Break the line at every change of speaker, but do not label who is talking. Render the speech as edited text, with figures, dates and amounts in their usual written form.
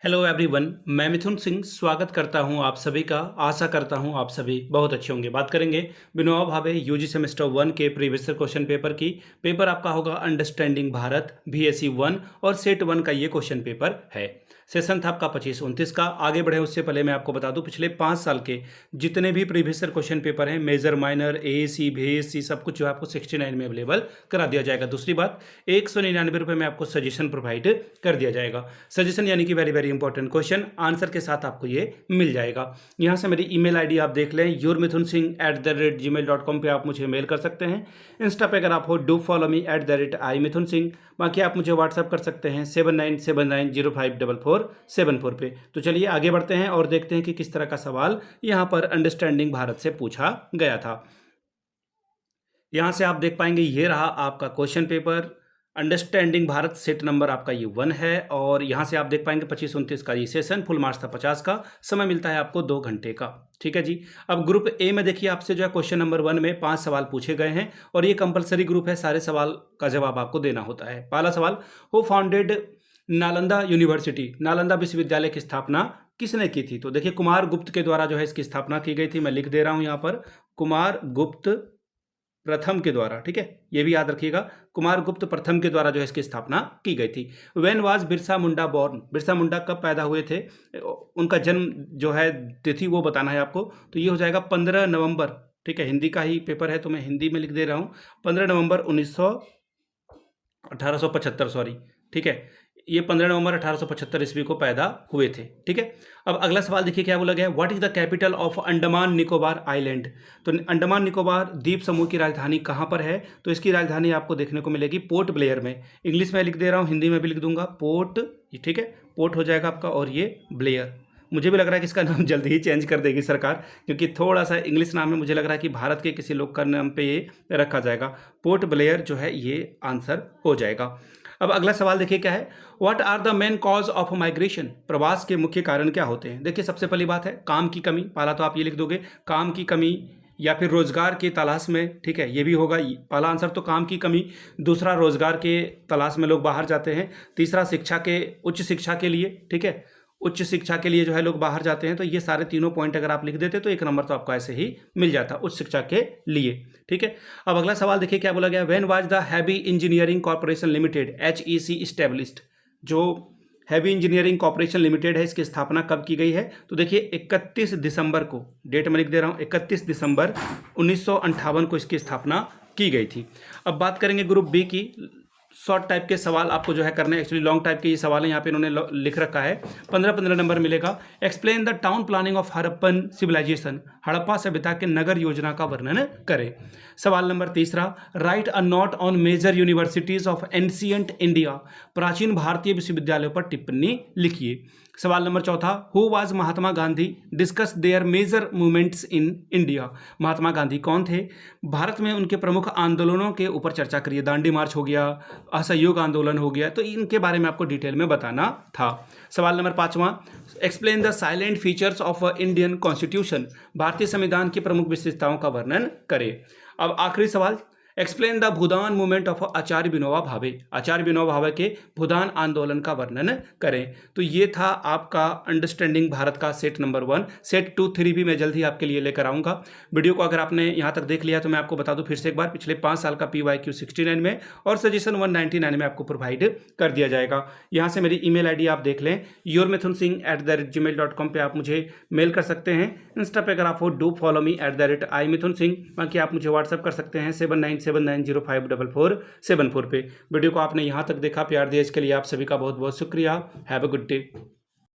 Hello everyone, मैं मिथुन सिंह स्वागत करता हूं आप सभी का। आशा करता हूं आप सभी बहुत अच्छे होंगे। बात करेंगे विनोबा भावे यूजी सेमेस्टर 1 के प्रीवियस क्वेश्चन पेपर की। पेपर आपका होगा अंडरस्टैंडिंग भारत बीएससी 1 और सेट 1 का ये क्वेश्चन पेपर है। सेशन था आपका 25-29 का। आगे बढ़े उससे पहले मैं आपको बता दूं पिछले 5 साल के जितने भी प्रीवियस क्वेश्चन पेपर हैं, मेजर माइनर एएसी बीएससी सब कुछ जो है आपको 69 में अवेलेबल करा दिया जाएगा। दूसरी बात, 199 रुपये में आपको सजेशन प्रोवाइड कर दिया जाएगा। सजेशन यानी कि very very important question answer के साथ आपको ये मिल जाएगा। यहाँ से मेरी ईमेल आईडी आप देख लें, yourmithunsingh@gmail.com पे आप मुझे मेल कर सकते हैं। इंस्टा पे अगर आप हो डू फॉलो मी @imithunsingh। बाकी आप मुझे व्हाट्सअप कर सकते हैं 7979054474 पे। तो चलिए आगे बढ़ते हैं और देखते हैं कि किस तरह का सवाल यहाँ पर अंडरस्टैंडिंग भारत से पूछा गया था। यहाँ से आप देख पाएंगे ये रहा आपका question paper. Understanding Bharat set number आपका ये 1 है और यहाँ से आप देख पाएंगे 25-29 का ये सेशन, फुल मार्क्स था 50 का। समय मिलता है आपको 2 घंटे का। ठीक है जी। अब ग्रुप ए में देखिए आपसे जो है क्वेश्चन नंबर 1 में 5 सवाल पूछे गए हैं और ये कंपलसरी ग्रुप है, सारे सवाल का जवाब आपको देना होता है। पहला सवाल, who founded Nalanda university? Nalanda विश्वविद्यालय की स्थापना किसने की थी? तो देखिए कुमार गुप्त के द्वारा जो है इसकी स्थापना की गई थी। मैं लिख दे रहा हूं यहाँ पर, कुमार गुप्त प्रथम के द्वारा। ठीक है, ये भी याद रखिएगा, कुमार गुप्त प्रथम के द्वारा जो है इसकी स्थापना की गई थी। When was Birsa Munda born? Birsa Munda कब पैदा हुए थे? उनका जन्म जो है तिथि वो बताना है आपको। तो ये हो जाएगा 15 नवंबर। ठीक है, हिंदी का ही पेपर है तो मैं हिंदी में लिख दे रहा हूँ, 15 नवंबर 1875 सॉरी। ठीक है, ये 15 नवंबर 1875 ईस्वी को पैदा हुए थे। ठीक है, अब अगला सवाल देखिए क्या बोला गया है, what is the capital of Andaman Nicobar island? तो अंडमान निकोबार द्वीप समूह की राजधानी कहाँ पर है? तो इसकी राजधानी आपको देखने को मिलेगी पोर्ट ब्लेयर में। इंग्लिश में लिख दे रहा हूँ, हिंदी में भी लिख दूंगा, पोर्ट। ठीक है, पोर्ट हो जाएगा आपका और ये ब्लेयर। मुझे भी लग रहा है कि इसका नाम जल्दी ही चेंज कर देगी सरकार, क्योंकि थोड़ा सा इंग्लिश नाम है। मुझे लग रहा है कि भारत के किसी लोग का नाम पे ये रखा जाएगा। पोर्ट ब्लेयर जो है ये आंसर हो जाएगा। अब अगला सवाल देखिए क्या है, what are the main cause of migration? प्रवास के मुख्य कारण क्या होते हैं? देखिए सबसे पहली बात है काम की कमी। पहला तो आप ये लिख दोगे, काम की कमी या फिर रोजगार की तलाश में। ठीक है, ये भी होगा पहला आंसर तो काम की कमी। दूसरा, रोजगार के तलाश में लोग बाहर जाते हैं। तीसरा, शिक्षा के उच्च शिक्षा के लिए। ठीक है, उच्च शिक्षा के लिए जो है लोग बाहर जाते हैं। तो ये सारे तीनों पॉइंट अगर आप लिख देते तो 1 नंबर तो आपको ऐसे ही मिल जाता उच्च शिक्षा के लिए। ठीक है, अब अगला सवाल देखिए क्या बोला गया, when was the heavy engineering corporation limited HEC established? जो हैवी इंजीनियरिंग कॉर्पोरेशन लिमिटेड है इसकी स्थापना कब की गई है? तो देखिए 31 दिसंबर को, डेट में लिख दे रहा हूँ, 31 दिसंबर 1958 को इसकी स्थापना की गई थी। अब बात करेंगे ग्रुप बी की। शॉर्ट टाइप के सवाल आपको जो है करने, एक्चुअली लॉन्ग टाइप के ये सवाल है, यहाँ पे इन्होंने लिख रखा है। 15-15 नंबर मिलेगा। Explain the town planning of Harappan civilisation? हड़प्पा सभ्यता के नगर योजना का वर्णन करें। सवाल नंबर तीसरा, write a note on major universities of ancient India? प्राचीन भारतीय विश्वविद्यालयों पर टिप्पणी लिखिए। सवाल नंबर चौथा, who was Mahatma Gandhi? Discuss their major movements in India? महात्मा गांधी कौन थे? भारत में उनके प्रमुख आंदोलनों के ऊपर चर्चा करिए। दांडी मार्च हो गया, असहयोग आंदोलन हो गया, तो इनके बारे में आपको डिटेल में बताना था। सवाल नंबर 5वां, explain the silent features of Indian constitution? भारतीय संविधान की प्रमुख विशेषताओं का वर्णन करें। अब आखिरी सवाल, explain the Bhoodan movement of Acharya Vinoba Bhave? Acharya Vinoba भावे के भूदान आंदोलन का वर्णन करें। तो ये था आपका अंडरस्टैंडिंग भारत का सेट नंबर 1। सेट 2, 3 भी मैं जल्द ही आपके लिए लेकर आऊँगा। वीडियो को अगर आपने यहाँ तक देख लिया तो मैं आपको बता दूँ फिर से एक बार, पिछले 5 साल का PYQ 69 में और सजेशन 199 में आपको प्रोवाइड कर दिया जाएगा। यहाँ से मेरी ईमेल आईडी आप देख लें, yourmithunsingh@gmail.com पे आप मुझे मेल कर सकते हैं। इंस्टा पे अगर आप हो डू फॉलो मी @imithunsingh। बाकी आप मुझे व्हाट्सअप कर सकते हैं 7979054474 पे। वीडियो को आपने यहाँ तक देखा, प्यार दिया इसके लिए आप सभी का बहुत बहुत शुक्रिया। Have a good day.